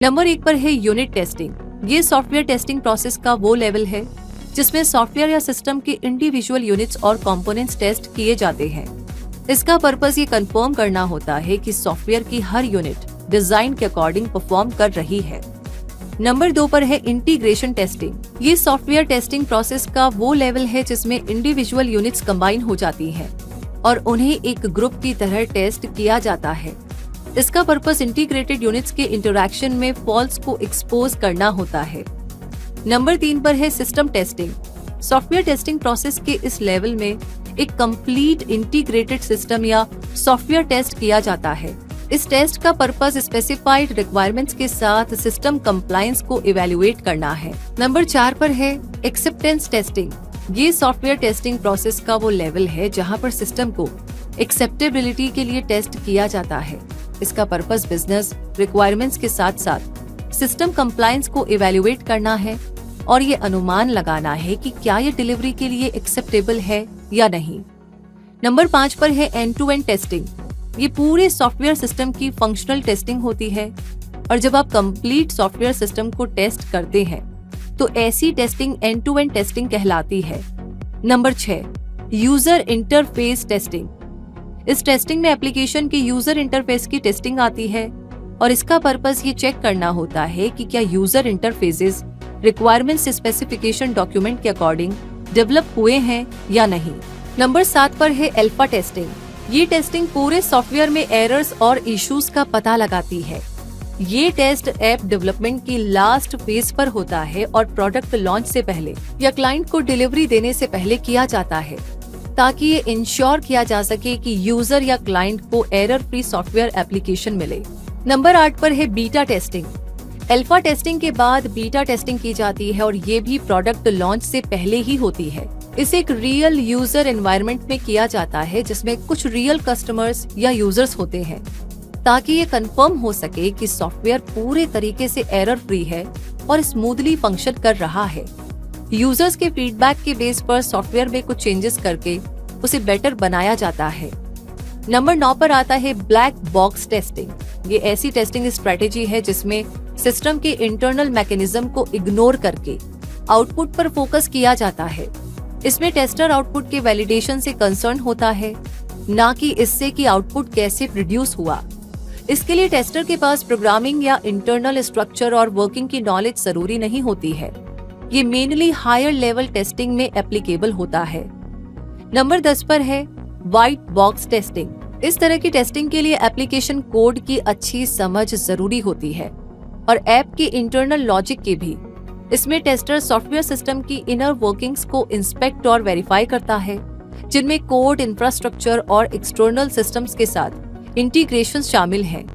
Number 1 पर है unit testing. ये सॉफ्टवेयर टेस्टिंग प्रोसेस का वो लेवल है जिसमें सॉफ्टवेयर या सिस्टम के इंडिविजुअल यूनिट्स और कंपोनेंट्स टेस्ट किए जाते हैं। इसका पर्पस ये कंफर्म करना होता है कि सॉफ्टवेयर की हर यूनिट डिजाइन के अकॉर्डिंग परफॉर्म कर रही है। नंबर 2 पर है इंटीग्रेशन टेस्टिंग। ये सॉफ्टवेयर टेस्टिंग प्रोसेस का वो लेवल है जिसमें इंडिविजुअल यूनिट्स कंबाइन हो जाती हैं और उन्हें एक ग्रुप की तरह टेस्ट किया जाता है। इसका पर्पस इंटीग्रेटेड यूनिट्स के इंटरैक्शन में फॉल्ट्स को एक्सपोज करना होता है। नंबर 3 पर है system testing. Software testing process के इस लेवल में एक कंप्लीट इंटीग्रेटेड सिस्टम या सॉफ्टवेयर टेस्ट किया जाता है। इस टेस्ट का पर्पस स्पेसिफाइड रिक्वायरमेंट्स के साथ सिस्टम कंप्लायंस को इवैल्यूएट करना है। नंबर 4 पर है एक्सेप्टेंस टेस्टिंग। ये सॉफ्टवेयर टेस्टिंग प्रोसेस का वो लेवल है जहां पर सिस्टम को एक्सेप्टेबिलिटी के लिए टेस्ट किया जाता है। इसका पर्पस बिजनेस रिक्वायरमेंट्स के साथ साथ सिस्टम कंप्लायंस को इवैल्यूएट करना है और ये अनुमान लगाना है कि क्या ये डिलीवरी के लिए एक्सेप्टेबल है या नहीं। नंबर 5 पर है एंड टू एंड टेस्टिंग। ये पूरे सॉफ्टवेयर सिस्टम की फंक्शनल टेस्टिंग होती है और जब आप कंप्लीट सॉफ्टवेयर सिस्टम को टेस्ट करते हैं तो ऐसी testing end to end testing कहलाती है। Number 6 user interface testing. इस टेस्टिंग में एप्लीकेशन के यूजर इंटरफेस की टेस्टिंग आती है और इसका पर्पस ये चेक करना होता है कि क्या user interfaces requirements specification document के अकॉर्डिंग डेवलप हुए हैं या नहीं। नंबर 7 पर है अल्फा टेस्टिंग। ये टेस्टिंग पूरे सॉफ्टवेयर में एरर्स और इश्यूज का पता लगाती है। ये टेस्ट ऐप डेवलपमेंट की लास्ट फेज पर होता है और प्रोडक्ट लॉन्च से पहले या क्लाइंट को डिलीवरी देने से पहले किया जाता है ताकि ये इंश्योर किया जा सके कि यूजर या क्लाइंट को एरर फ्री सॉफ्टवेयर एप्लीकेशन मिले। नंबर 8 पर है बीटा टेस्टिंग। अल्फा टेस्टिंग के बाद बीटा टेस्टिंग की जाती है और ये भी प्रोडक्ट लॉन्च से पहले ही होती है। इसे एक रियल यूजर एनवायरनमेंट में किया जाता है जिसमें कुछ रियल कस्टमर्स या यूजर्स होते हैं ताकि ये कंफर्म हो सके कि सॉफ्टवेयर पूरे तरीके से एरर फ्री है और स्मूथली फंक्शन कर रहा है। यूजर्स के फीडबैक के बेस पर सॉफ्टवेयर में कुछ चेंजेस करके उसे बेटर बनाया जाता है। नंबर 9 पर आता है ब्लैक बॉक्स टेस्टिंग। ये ऐसी टेस्टिंग स्ट्रेटेजी है जिसमें सिस्टम के इंटरनल मैकेनिज्म को इग्नोर करके आउटपुट पर फोकस किया जाता है। इसमें टेस्टर आउटपुट के वैलिडेशन से कंसर्न होता है, ना कि इससे कि आउटपुट कैसे प्रोड्यूस हुआ। इसके लिए टेस्टर के पास प्रोग्रामिंग या इंटरनल स्ट्रक्चर और वर्किंग की नॉलेज जरूरी नहीं होती है। ये मेनली हायर लेवल टेस्टिंग में एप्लीकेबल होता है। नंबर 10 पर है व्हाइट बॉक्स टेस्टिंग। इस तरह की टेस्टिंग के लिए एप्लीकेशन कोड की अच्छी समझ जरूरी होती है और ऐप के इंटरनल लॉजिक की भी। इसमें टेस्टर सॉफ्टवेयर सिस्टम की इनर वर्किंग्स को इंस्पेक्ट और वेरीफाई करता है, जिनमें कोड, इंफ्रास्ट्रक्चर और एक्सटर्नल सिस्टम्स के साथ इंटीग्रेशन शामिल हैं।